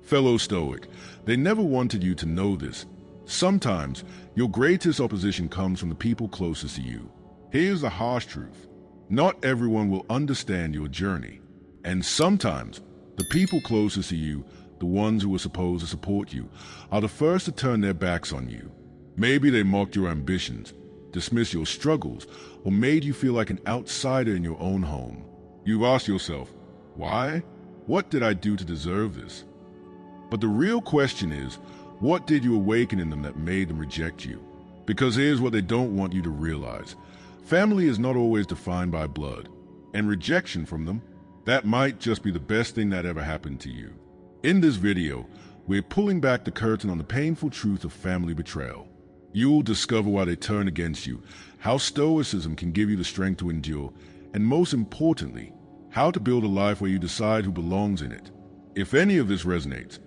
Fellow Stoic, they never wanted you to know this. Sometimes, your greatest opposition comes from the people closest to you. Here's the harsh truth. Not everyone will understand your journey. And sometimes, the people closest to you, the ones who are supposed to support you, are the first to turn their backs on you. Maybe they mocked your ambitions, dismissed your struggles, or made you feel like an outsider in your own home. You've asked yourself, why? What did I do to deserve this? But the real question is, what did you awaken in them that made them reject you? Because here's what they don't want you to realize. Family is not always defined by blood, and rejection from them, that might just be the best thing that ever happened to you. In this video, we're pulling back the curtain on the painful truth of family betrayal. You'll discover why they turn against you, how Stoicism can give you the strength to endure, and most importantly, how to build a life where you decide who belongs in it. If any of this resonates,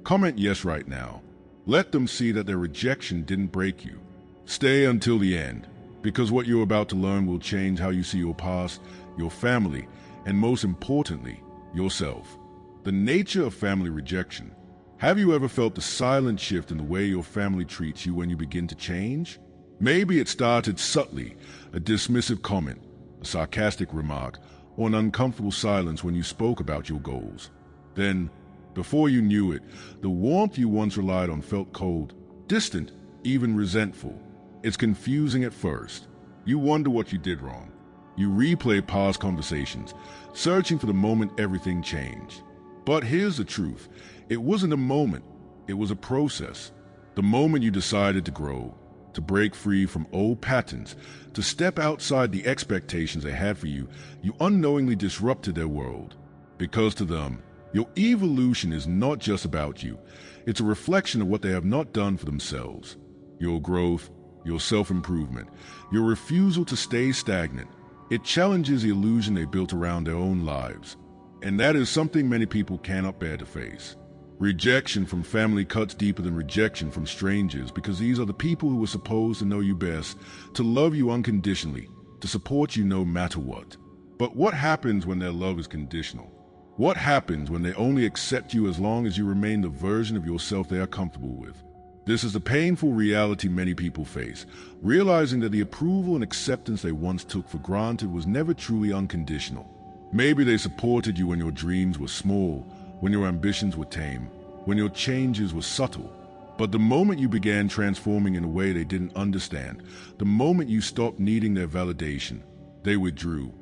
comment yes right now. Let them see that their rejection didn't break you. Stay until the end, because what you're about to learn will change how you see your past, your family, and most importantly, yourself. The nature of family rejection. Have you ever felt the silent shift in the way your family treats you when you begin to change? Maybe it started subtly, a dismissive comment, a sarcastic remark, or an uncomfortable silence when you spoke about your goals. Then, before you knew it, the warmth you once relied on felt cold, distant, even resentful. It's confusing at first. You wonder what you did wrong. You replay past conversations, searching for the moment everything changed. But here's the truth. It wasn't a moment. It was a process. The moment you decided to grow, to break free from old patterns, to step outside the expectations they had for you, you unknowingly disrupted their world. Because to them, your evolution is not just about you. It's a reflection of what they have not done for themselves. Your growth, your self-improvement, your refusal to stay stagnant. It challenges the illusion they built around their own lives. And that is something many people cannot bear to face. Rejection from family cuts deeper than rejection from strangers because these are the people who are supposed to know you best, to love you unconditionally, to support you no matter what. But what happens when their love is conditional? What happens when they only accept you as long as you remain the version of yourself they are comfortable with? This is the painful reality many people face, realizing that the approval and acceptance they once took for granted was never truly unconditional. Maybe they supported you when your dreams were small, when your ambitions were tame, when your changes were subtle. But the moment you began transforming in a way they didn't understand, the moment you stopped needing their validation, they withdrew.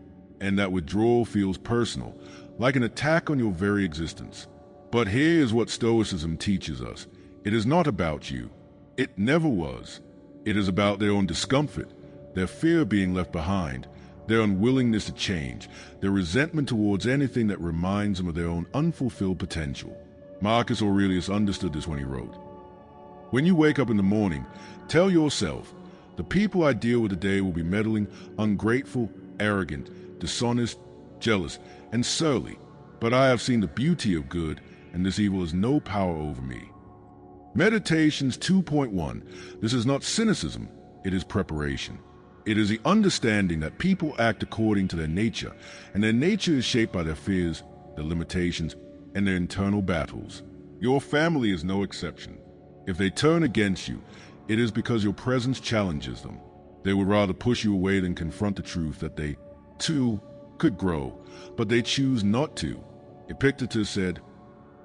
And that withdrawal feels personal, like an attack on your very existence. But here is what Stoicism teaches us. It is not about you. It never was. It is about their own discomfort, their fear of being left behind, their unwillingness to change, their resentment towards anything that reminds them of their own unfulfilled potential. Marcus Aurelius understood this when he wrote, "When you wake up in the morning, tell yourself, the people I deal with today will be meddling, ungrateful, arrogant, dishonest, jealous, and surly, but I have seen the beauty of good, and this evil has no power over me." Meditations 2.1. This is not cynicism, it is preparation. It is the understanding that people act according to their nature, and their nature is shaped by their fears, their limitations, and their internal battles. Your family is no exception. If they turn against you, it is because your presence challenges them. They would rather push you away than confront the truth that they, too, could grow, but they choose not to. Epictetus said,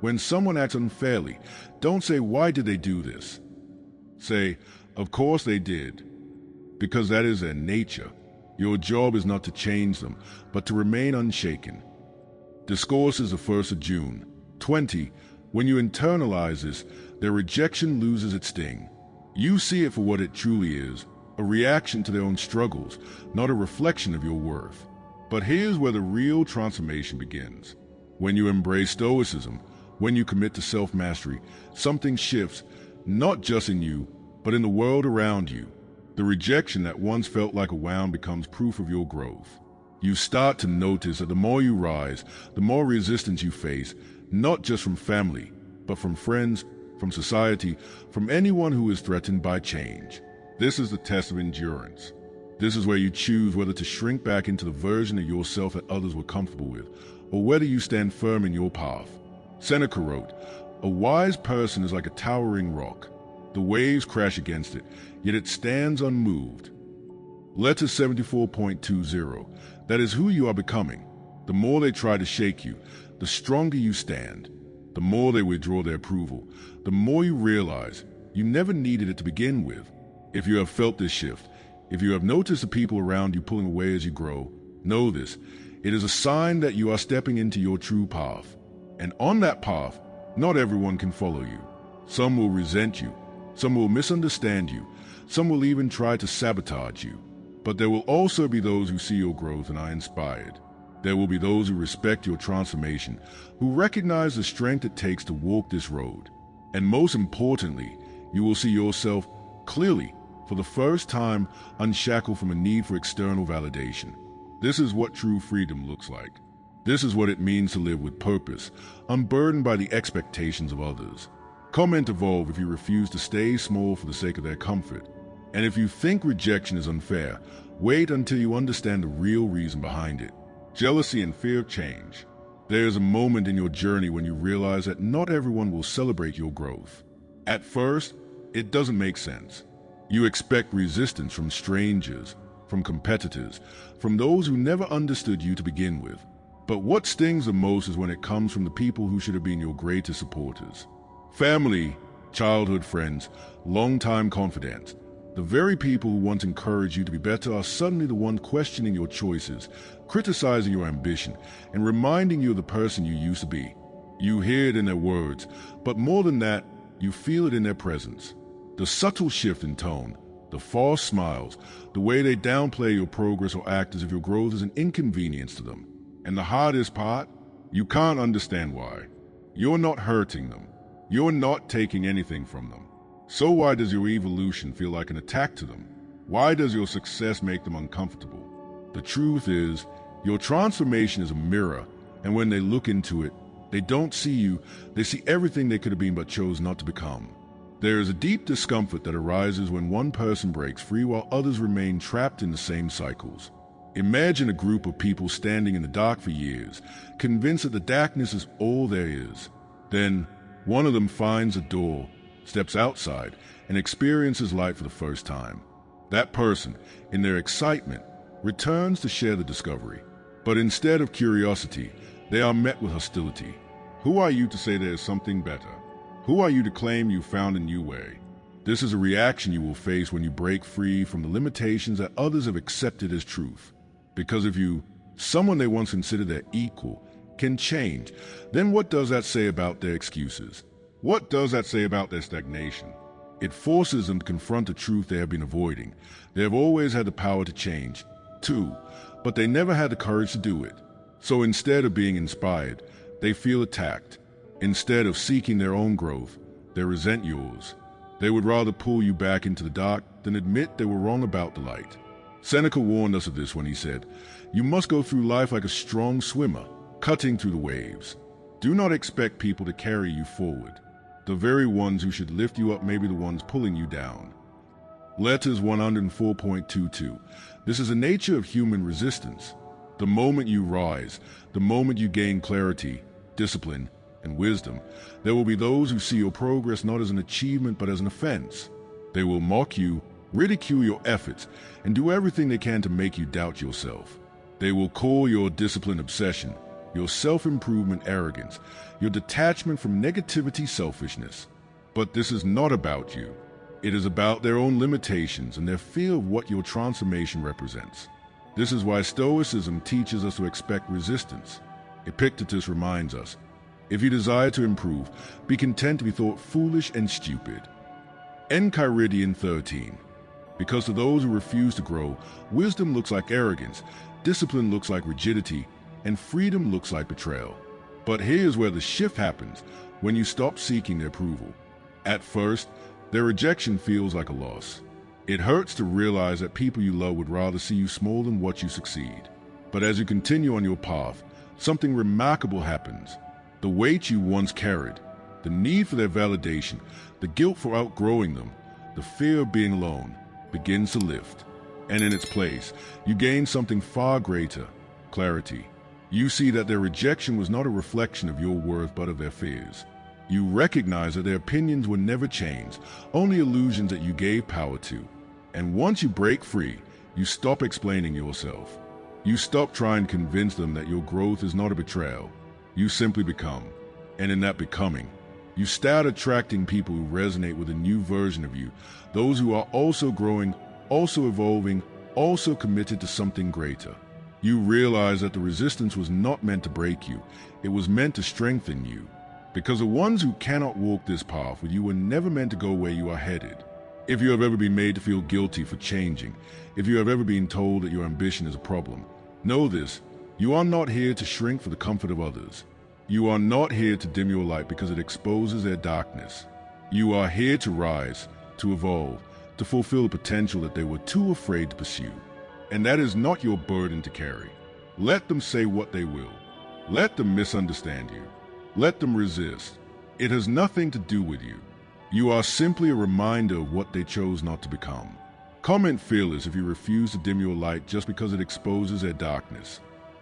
"When someone acts unfairly, don't say, 'Why did they do this?' Say, 'Of course they did,' because that is their nature. Your job is not to change them, but to remain unshaken." Discourses of 1st of June, 20. When you internalize this, their rejection loses its sting. You see it for what it truly is, a reaction to their own struggles, not a reflection of your worth. But here's where the real transformation begins. When you embrace Stoicism, when you commit to self-mastery, something shifts, not just in you, but in the world around you. The rejection that once felt like a wound becomes proof of your growth. You start to notice that the more you rise, the more resistance you face, not just from family, but from friends, from society, from anyone who is threatened by change. This is the test of endurance. This is where you choose whether to shrink back into the version of yourself that others were comfortable with, or whether you stand firm in your path. Seneca wrote, A wise person is like a towering rock. The waves crash against it, yet it stands unmoved. Letter 74.20. That is who you are becoming. The more they try to shake you, the stronger you stand. The more they withdraw their approval, the more you realize you never needed it to begin with. If you have felt this shift, if you have noticed the people around you pulling away as you grow, know this. It is a sign that you are stepping into your true path. And on that path, not everyone can follow you. Some will resent you. Some will misunderstand you. Some will even try to sabotage you. But there will also be those who see your growth and are inspired. There will be those who respect your transformation, who recognize the strength it takes to walk this road. And most importantly, you will see yourself clearly, for the first time, unshackled from a need for external validation. This is what true freedom looks like. This is what it means to live with purpose, unburdened by the expectations of others. Comment evolve if you refuse to stay small for the sake of their comfort. And if you think rejection is unfair, wait until you understand the real reason behind it. Jealousy and fear of change. There is a moment in your journey when you realize that not everyone will celebrate your growth. At first, it doesn't make sense. You expect resistance from strangers, from competitors, from those who never understood you to begin with. But what stings the most is when it comes from the people who should have been your greatest supporters. Family, childhood friends, longtime confidants. The very people who once encouraged you to be better are suddenly the ones questioning your choices, criticizing your ambition, and reminding you of the person you used to be. You hear it in their words, but more than that, you feel it in their presence. The subtle shift in tone, the false smiles, the way they downplay your progress or act as if your growth is an inconvenience to them. And the hardest part, you can't understand why. You're not hurting them. You're not taking anything from them. So why does your evolution feel like an attack to them? Why does your success make them uncomfortable? The truth is, your transformation is a mirror, and when they look into it, they don't see you, they see everything they could have been but chose not to become. There is a deep discomfort that arises when one person breaks free while others remain trapped in the same cycles. Imagine a group of people standing in the dark for years, convinced that the darkness is all there is. Then, one of them finds a door, steps outside, and experiences light for the first time. That person, in their excitement, returns to share the discovery. But instead of curiosity, they are met with hostility. Who are you to say there is something better? Who are you to claim you found a new way? This is a reaction you will face when you break free from the limitations that others have accepted as truth. Because if someone they once considered their equal, can change, then what does that say about their excuses? What does that say about their stagnation? It forces them to confront the truth they have been avoiding. They have always had the power to change, too, but they never had the courage to do it. So instead of being inspired, they feel attacked. Instead of seeking their own growth, they resent yours. They would rather pull you back into the dark than admit they were wrong about the light. Seneca warned us of this when he said, "You must go through life like a strong swimmer, cutting through the waves. Do not expect people to carry you forward. The very ones who should lift you up may be the ones pulling you down." Letters 104.22. This is the nature of human resistance. The moment you rise, the moment you gain clarity, discipline, and wisdom, there will be those who see your progress not as an achievement but as an offense. They will mock you, ridicule your efforts, and do everything they can to make you doubt yourself. They will call your discipline obsession, your self-improvement arrogance, your detachment from negativity selfishness. But this is not about you. It is about their own limitations and their fear of what your transformation represents. This is why Stoicism teaches us to expect resistance. Epictetus reminds us, if you desire to improve, be content to be thought foolish and stupid. Enchiridion 13. Because to those who refuse to grow, wisdom looks like arrogance, discipline looks like rigidity, and freedom looks like betrayal. But here's where the shift happens, when you stop seeking their approval. At first, their rejection feels like a loss. It hurts to realize that people you love would rather see you small than watch you succeed. But as you continue on your path, something remarkable happens. The weight you once carried, the need for their validation, the guilt for outgrowing them, the fear of being alone, begins to lift. And in its place, you gain something far greater, clarity. You see that their rejection was not a reflection of your worth but of their fears. You recognize that their opinions were never changed, only illusions that you gave power to. And once you break free, you stop explaining yourself. You stop trying to convince them that your growth is not a betrayal. You simply become. And in that becoming, you start attracting people who resonate with a new version of you, those who are also growing, also evolving, also committed to something greater. You realize that the resistance was not meant to break you, it was meant to strengthen you. Because the ones who cannot walk this path with you were never meant to go where you are headed. If you have ever been made to feel guilty for changing, if you have ever been told that your ambition is a problem, know this: you are not here to shrink for the comfort of others. You are not here to dim your light because it exposes their darkness. You are here to rise, to evolve, to fulfill the potential that they were too afraid to pursue. And that is not your burden to carry. Let them say what they will. Let them misunderstand you. Let them resist. It has nothing to do with you. You are simply a reminder of what they chose not to become. Comment fearless if you refuse to dim your light just because it exposes their darkness.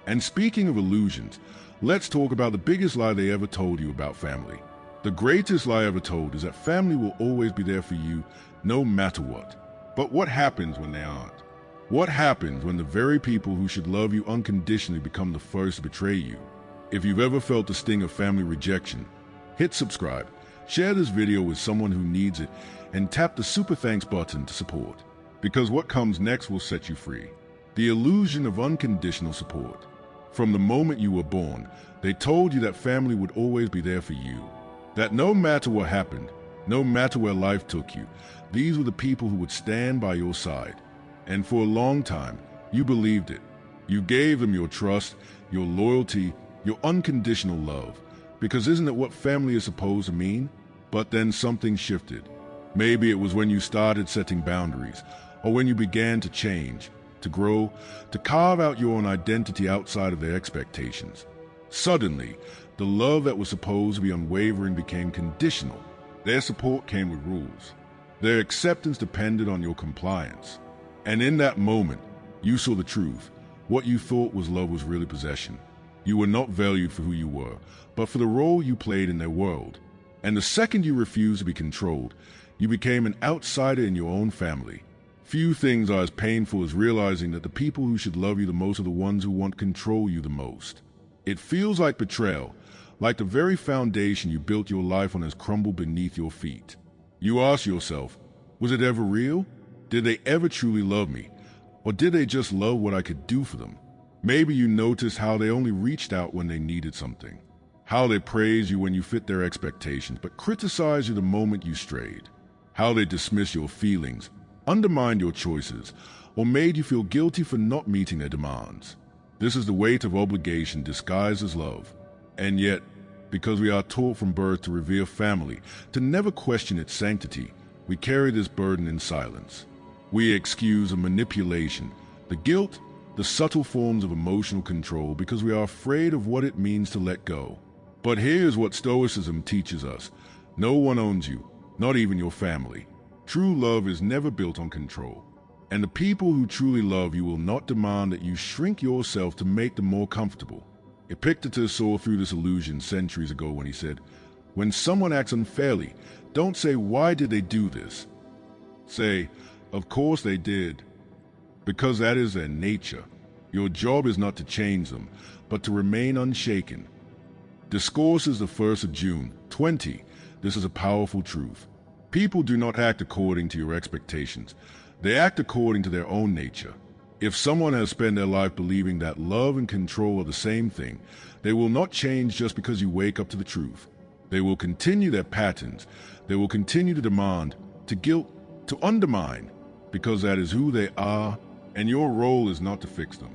And speaking of illusions, let's talk about the biggest lie they ever told you about family. The greatest lie ever told is that family will always be there for you, no matter what. But what happens when they aren't? What happens when the very people who should love you unconditionally become the first to betray you? If you've ever felt the sting of family rejection, hit subscribe, share this video with someone who needs it, and tap the super thanks button to support. Because what comes next will set you free. The illusion of unconditional support. From the moment you were born, they told you that family would always be there for you. That no matter what happened, no matter where life took you, these were the people who would stand by your side. And for a long time, you believed it. You gave them your trust, your loyalty, your unconditional love. Because isn't it what family is supposed to mean? But then something shifted. Maybe it was when you started setting boundaries, or when you began to change, to grow, to carve out your own identity outside of their expectations. Suddenly, the love that was supposed to be unwavering became conditional. Their support came with rules. Their acceptance depended on your compliance. And in that moment, you saw the truth. What you thought was love was really possession. You were not valued for who you were, but for the role you played in their world. And the second you refused to be controlled, you became an outsider in your own family. Few things are as painful as realizing that the people who should love you the most are the ones who want to control you the most. It feels like betrayal, like the very foundation you built your life on has crumbled beneath your feet. You ask yourself, was it ever real? Did they ever truly love me? Or did they just love what I could do for them? Maybe you noticed how they only reached out when they needed something. How they praised you when you fit their expectations, but criticized you the moment you strayed. How they dismissed your feelings, undermined your choices, or made you feel guilty for not meeting their demands. This is the weight of obligation disguised as love. And yet, because we are taught from birth to revere family, to never question its sanctity, we carry this burden in silence. We excuse the manipulation, the guilt, the subtle forms of emotional control because we are afraid of what it means to let go. But here's what Stoicism teaches us. No one owns you, not even your family. True love is never built on control. And the people who truly love you will not demand that you shrink yourself to make them more comfortable. Epictetus saw through this illusion centuries ago when he said, "When someone acts unfairly, don't say, 'Why did they do this?' Say, 'Of course they did.' Because that is their nature. Your job is not to change them, but to remain unshaken." Discourses the 1st of June, 20. This is a powerful truth. People do not act according to your expectations. They act according to their own nature. If someone has spent their life believing that love and control are the same thing, they will not change just because you wake up to the truth. They will continue their patterns. They will continue to demand, to guilt, to undermine, because that is who they are, and your role is not to fix them.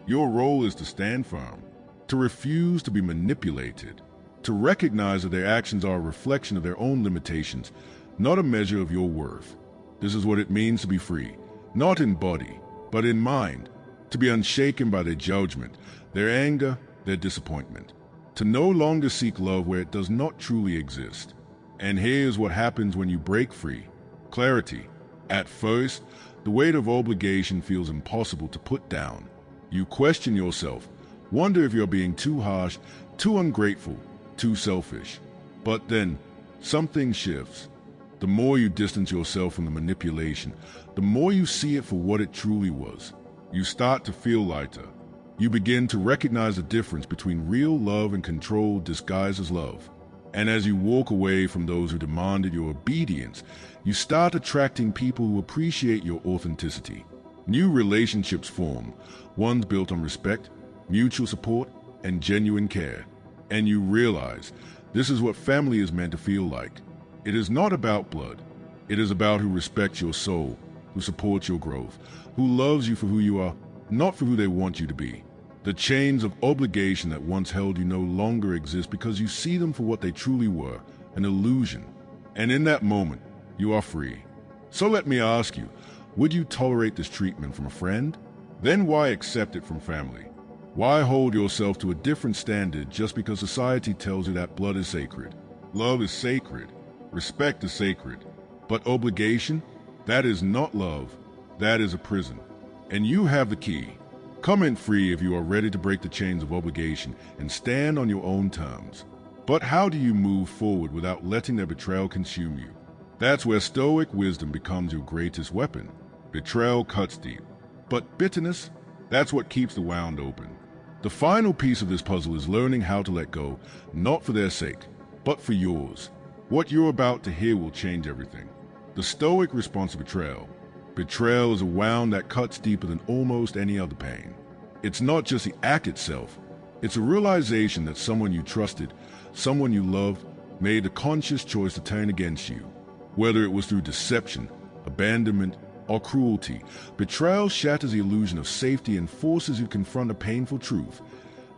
Your role is to stand firm, to refuse to be manipulated, to recognize that their actions are a reflection of their own limitations, not a measure of your worth. This is what it means to be free, not in body, but in mind, to be unshaken by their judgment, their anger, their disappointment, to no longer seek love where it does not truly exist. And here's what happens when you break free. Clarity. At first, the weight of obligation feels impossible to put down. You question yourself, wonder if you're being too harsh, too ungrateful, too selfish. But then, something shifts. The more you distance yourself from the manipulation, the more you see it for what it truly was. You start to feel lighter. You begin to recognize the difference between real love and control disguised as love. And as you walk away from those who demanded your obedience, you start attracting people who appreciate your authenticity. New relationships form, ones built on respect, mutual support, and genuine care. And you realize this is what family is meant to feel like. It is not about blood. It is about who respects your soul, who supports your growth, who loves you for who you are, not for who they want you to be. The chains of obligation that once held you no longer exist because you see them for what they truly were, an illusion. And in that moment, you are free. So let me ask you, would you tolerate this treatment from a friend? Then why accept it from family? Why hold yourself to a different standard just because society tells you that blood is sacred? Love is sacred. Respect is sacred. But obligation? That is not love. That is a prison. And you have the key. Come in free if you are ready to break the chains of obligation and stand on your own terms. But how do you move forward without letting their betrayal consume you? That's where Stoic wisdom becomes your greatest weapon. Betrayal cuts deep. But bitterness? That's what keeps the wound open. The final piece of this puzzle is learning how to let go, not for their sake, but for yours. What you're about to hear will change everything. The Stoic response to betrayal. Betrayal is a wound that cuts deeper than almost any other pain. It's not just the act itself. It's a realization that someone you trusted, someone you loved, made a conscious choice to turn against you. Whether it was through deception, abandonment, or cruelty, betrayal shatters the illusion of safety and forces you to confront a painful truth.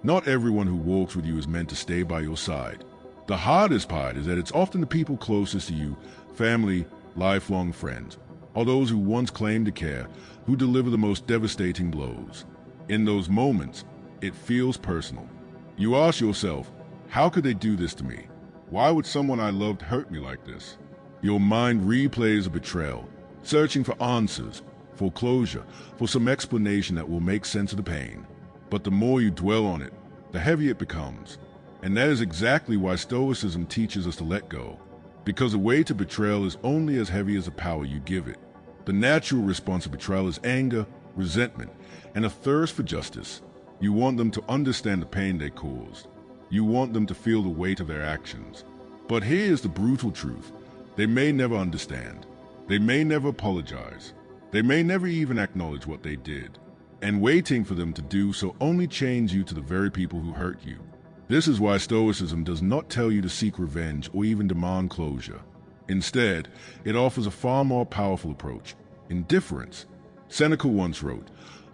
Not everyone who walks with you is meant to stay by your side. The hardest part is that it's often the people closest to you, family, lifelong friends, or those who once claimed to care, who deliver the most devastating blows. In those moments, it feels personal. You ask yourself, how could they do this to me? Why would someone I loved hurt me like this? Your mind replays a betrayal, searching for answers, for closure, for some explanation that will make sense of the pain. But the more you dwell on it, the heavier it becomes. And that is exactly why Stoicism teaches us to let go. Because the weight of betrayal is only as heavy as the power you give it. The natural response to betrayal is anger, resentment, and a thirst for justice. You want them to understand the pain they caused. You want them to feel the weight of their actions. But here's the brutal truth. They may never understand. They may never apologize. They may never even acknowledge what they did. And waiting for them to do so only chains you to the very people who hurt you. This is why Stoicism does not tell you to seek revenge or even demand closure. Instead, it offers a far more powerful approach: indifference. Seneca once wrote,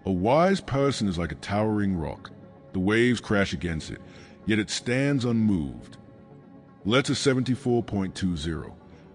"A wise person is like a towering rock. The waves crash against it, yet it stands unmoved." Letter 74.20.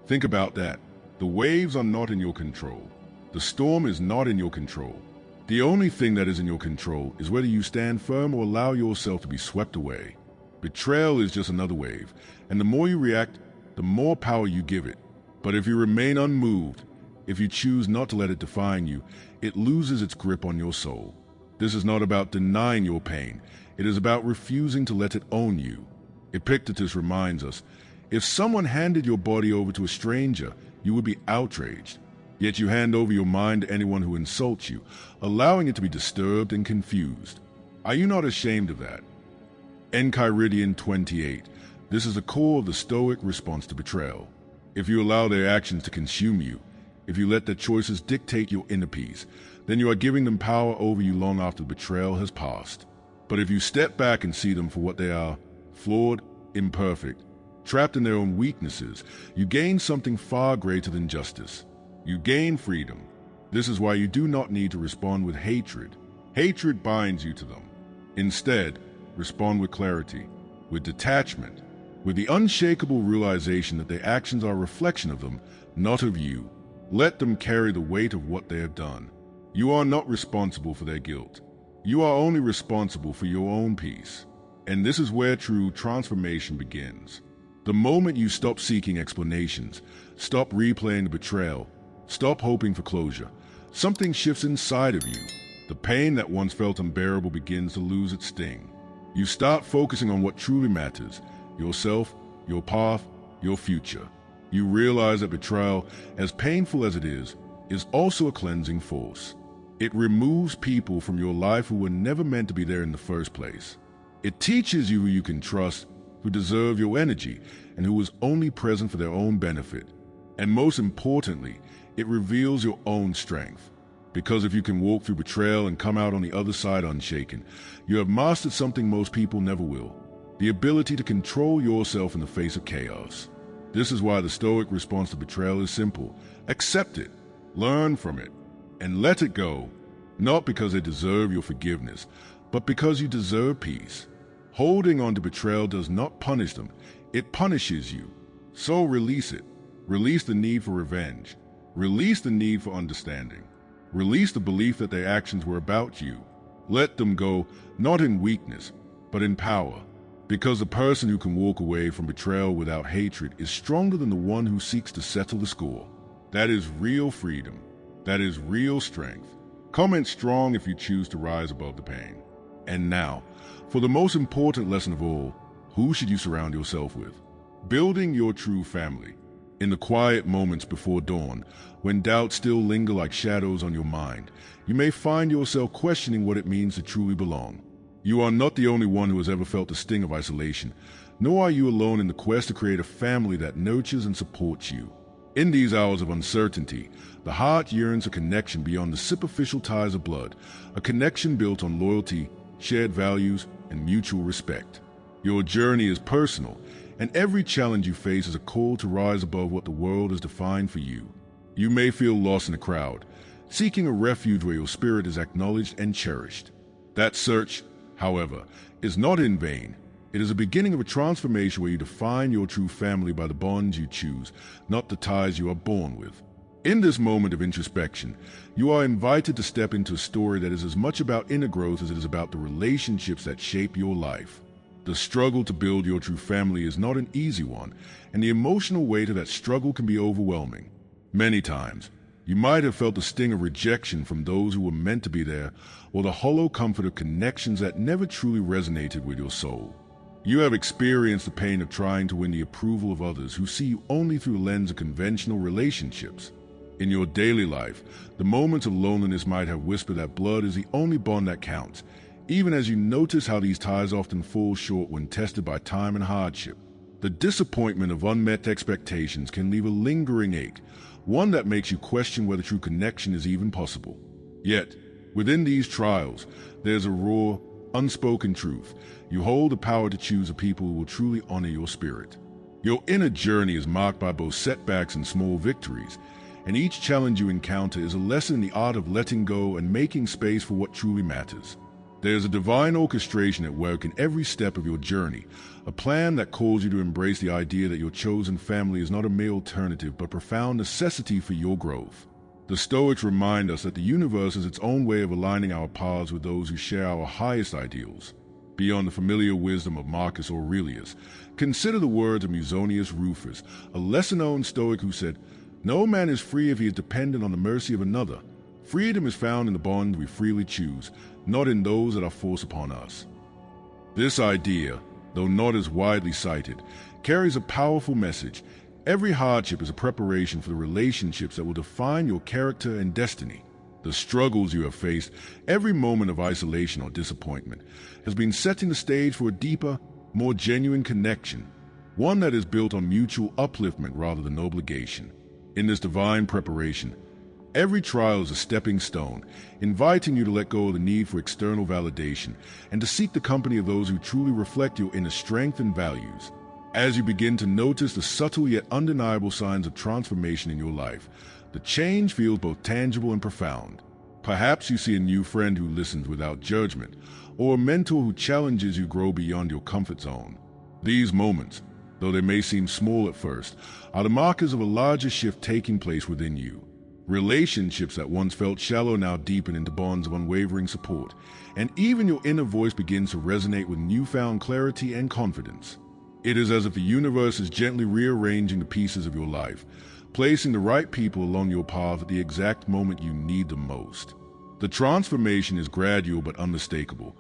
Think about that. The waves are not in your control. The storm is not in your control. The only thing that is in your control is whether you stand firm or allow yourself to be swept away. Betrayal is just another wave, and the more you react, the more power you give it. But if you remain unmoved, if you choose not to let it define you, it loses its grip on your soul. This is not about denying your pain. It is about refusing to let it own you. Epictetus reminds us, if someone handed your body over to a stranger, you would be outraged. Yet you hand over your mind to anyone who insults you, allowing it to be disturbed and confused. Are you not ashamed of that? Enchiridion 28. This is the core of the Stoic response to betrayal. If you allow their actions to consume you, if you let their choices dictate your inner peace, then you are giving them power over you long after the betrayal has passed. But if you step back and see them for what they are, flawed, imperfect, trapped in their own weaknesses, you gain something far greater than justice. You gain freedom. This is why you do not need to respond with hatred. Hatred binds you to them. Instead, respond with clarity, with detachment, with the unshakable realization that their actions are a reflection of them, not of you. Let them carry the weight of what they have done. You are not responsible for their guilt. You are only responsible for your own peace. And this is where true transformation begins. The moment you stop seeking explanations, stop replaying the betrayal, stop hoping for closure, something shifts inside of you. The pain that once felt unbearable begins to lose its sting. You start focusing on what truly matters: yourself, your path, your future. You realize that betrayal, as painful as it is also a cleansing force. It removes people from your life who were never meant to be there in the first place. It teaches you who you can trust, who deserve your energy, and who is only present for their own benefit. And most importantly, it reveals your own strength. Because if you can walk through betrayal and come out on the other side unshaken, you have mastered something most people never will: the ability to control yourself in the face of chaos. This is why the Stoic response to betrayal is simple: accept it, learn from it, and let it go, not because they deserve your forgiveness, but because you deserve peace. Holding on to betrayal does not punish them, it punishes you. So release it. Release the need for revenge. Release the need for understanding. Release the belief that their actions were about you. Let them go, not in weakness, but in power. Because the person who can walk away from betrayal without hatred is stronger than the one who seeks to settle the score. That is real freedom. That is real strength. Comment strong if you choose to rise above the pain. And now, for the most important lesson of all, who should you surround yourself with? Building your true family. In the quiet moments before dawn, when doubts still linger like shadows on your mind, you may find yourself questioning what it means to truly belong. You are not the only one who has ever felt the sting of isolation, nor are you alone in the quest to create a family that nurtures and supports you. In these hours of uncertainty, the heart yearns for connection beyond the superficial ties of blood, a connection built on loyalty, shared values, and mutual respect. Your journey is personal, and every challenge you face is a call to rise above what the world has defined for you. You may feel lost in a crowd, seeking a refuge where your spirit is acknowledged and cherished. That search, however, is not in vain. It is a beginning of a transformation where you define your true family by the bonds you choose, not the ties you are born with. In this moment of introspection, you are invited to step into a story that is as much about inner growth as it is about the relationships that shape your life. The struggle to build your true family is not an easy one, and the emotional weight of that struggle can be overwhelming. Many times, you might have felt the sting of rejection from those who were meant to be there, or the hollow comfort of connections that never truly resonated with your soul. You have experienced the pain of trying to win the approval of others who see you only through the lens of conventional relationships. In your daily life, the moments of loneliness might have whispered that blood is the only bond that counts, even as you notice how these ties often fall short when tested by time and hardship. The disappointment of unmet expectations can leave a lingering ache, one that makes you question whether true connection is even possible. Yet, within these trials, there's a raw, unspoken truth. You hold the power to choose a people who will truly honor your spirit. Your inner journey is marked by both setbacks and small victories, and each challenge you encounter is a lesson in the art of letting go and making space for what truly matters. There is a divine orchestration at work in every step of your journey, a plan that calls you to embrace the idea that your chosen family is not a mere alternative but profound necessity for your growth. The Stoics remind us that the universe is its own way of aligning our paths with those who share our highest ideals. Beyond the familiar wisdom of Marcus Aurelius, consider the words of Musonius Rufus, a lesser-known Stoic who said, "No man is free if he is dependent on the mercy of another. Freedom is found in the bonds we freely choose, not in those that are forced upon us." This idea, though not as widely cited, carries a powerful message. Every hardship is a preparation for the relationships that will define your character and destiny. The struggles you have faced, every moment of isolation or disappointment, has been setting the stage for a deeper, more genuine connection, one that is built on mutual upliftment rather than obligation. In this divine preparation, every trial is a stepping stone, inviting you to let go of the need for external validation and to seek the company of those who truly reflect your inner strength and values. As you begin to notice the subtle yet undeniable signs of transformation in your life, the change feels both tangible and profound. Perhaps you see a new friend who listens without judgment, or a mentor who challenges you to grow beyond your comfort zone. These moments, though they may seem small at first, are the markers of a larger shift taking place within you. Relationships that once felt shallow now deepen into bonds of unwavering support, and even your inner voice begins to resonate with newfound clarity and confidence. It is as if the universe is gently rearranging the pieces of your life, placing the right people along your path at the exact moment you need them most. The transformation is gradual but unmistakable.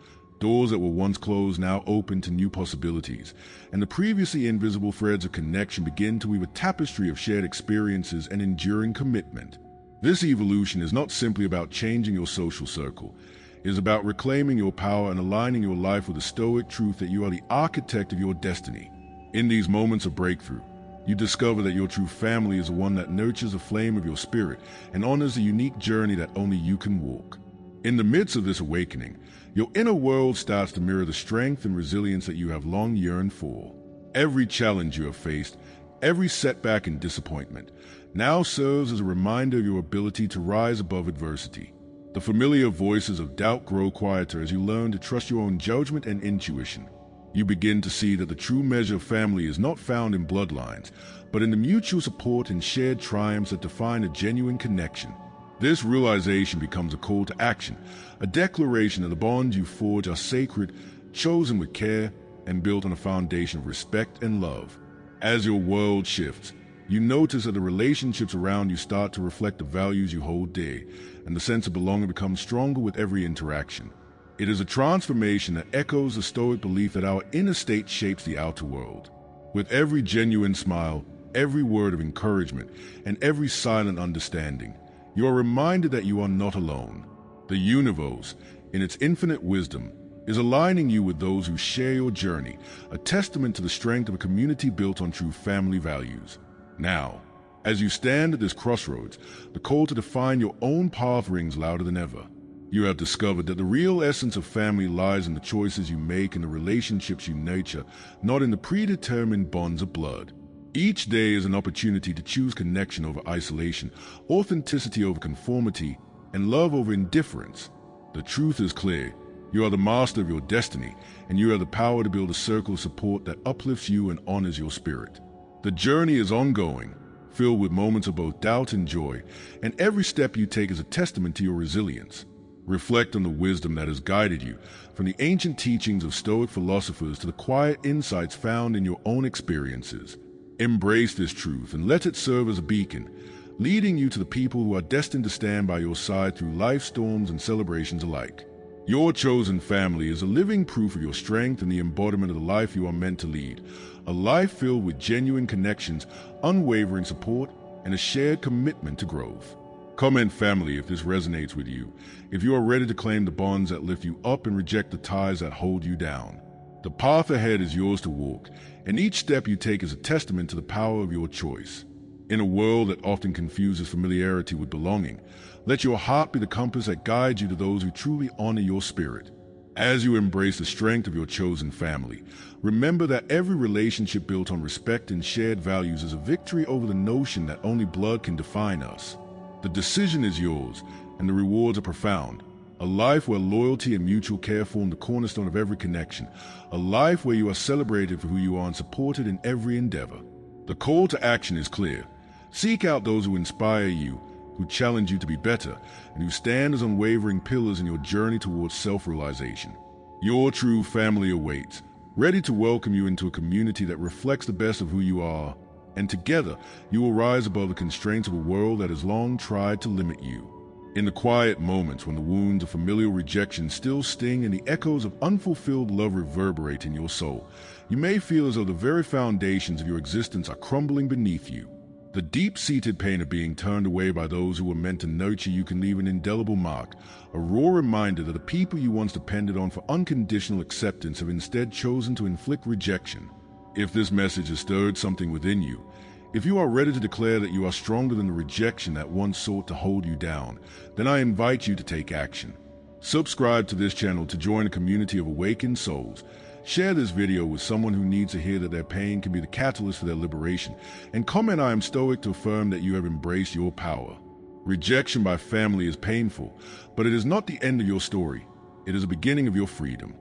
Doors that were once closed now open to new possibilities, and the previously invisible threads of connection begin to weave a tapestry of shared experiences and enduring commitment. This evolution is not simply about changing your social circle. It is about reclaiming your power and aligning your life with the Stoic truth that you are the architect of your destiny. In these moments of breakthrough, you discover that your true family is the one that nurtures the flame of your spirit and honors the unique journey that only you can walk. In the midst of this awakening, your inner world starts to mirror the strength and resilience that you have long yearned for. Every challenge you have faced, every setback and disappointment, now serves as a reminder of your ability to rise above adversity. The familiar voices of doubt grow quieter as you learn to trust your own judgment and intuition. You begin to see that the true measure of family is not found in bloodlines, but in the mutual support and shared triumphs that define a genuine connection. This realization becomes a call to action, a declaration that the bonds you forge are sacred, chosen with care, and built on a foundation of respect and love. As your world shifts, you notice that the relationships around you start to reflect the values you hold dear, and the sense of belonging becomes stronger with every interaction. It is a transformation that echoes the Stoic belief that our inner state shapes the outer world. With every genuine smile, every word of encouragement, and every silent understanding, you are reminded that you are not alone. The universe, in its infinite wisdom, is aligning you with those who share your journey, a testament to the strength of a community built on true family values. Now, as you stand at this crossroads, the call to define your own path rings louder than ever. You have discovered that the real essence of family lies in the choices you make and the relationships you nurture, not in the predetermined bonds of blood. Each day is an opportunity to choose connection over isolation, authenticity over conformity, and love over indifference. The truth is clear. You are the master of your destiny, and you have the power to build a circle of support that uplifts you and honors your spirit. The journey is ongoing, filled with moments of both doubt and joy, and every step you take is a testament to your resilience. Reflect on the wisdom that has guided you, from the ancient teachings of Stoic philosophers to the quiet insights found in your own experiences. Embrace this truth and let it serve as a beacon, leading you to the people who are destined to stand by your side through life's storms and celebrations alike. Your chosen family is a living proof of your strength and the embodiment of the life you are meant to lead, a life filled with genuine connections, unwavering support, and a shared commitment to growth. Comment family if this resonates with you, if you are ready to claim the bonds that lift you up and reject the ties that hold you down. The path ahead is yours to walk, and each step you take is a testament to the power of your choice. In a world that often confuses familiarity with belonging, let your heart be the compass that guides you to those who truly honor your spirit. As you embrace the strength of your chosen family, remember that every relationship built on respect and shared values is a victory over the notion that only blood can define us. The decision is yours, and the rewards are profound. A life where loyalty and mutual care form the cornerstone of every connection. A life where you are celebrated for who you are and supported in every endeavor. The call to action is clear. Seek out those who inspire you, who challenge you to be better, and who stand as unwavering pillars in your journey towards self-realization. Your true family awaits, ready to welcome you into a community that reflects the best of who you are, and together you will rise above the constraints of a world that has long tried to limit you. In the quiet moments when the wounds of familial rejection still sting and the echoes of unfulfilled love reverberate in your soul, you may feel as though the very foundations of your existence are crumbling beneath you. The deep-seated pain of being turned away by those who were meant to nurture you can leave an indelible mark, a raw reminder that the people you once depended on for unconditional acceptance have instead chosen to inflict rejection. If this message has stirred something within you, if you are ready to declare that you are stronger than the rejection that once sought to hold you down, then I invite you to take action. Subscribe to this channel to join a community of awakened souls. Share this video with someone who needs to hear that their pain can be the catalyst for their liberation. And comment I am Stoic to affirm that you have embraced your power. Rejection by family is painful, but it is not the end of your story. It is the beginning of your freedom.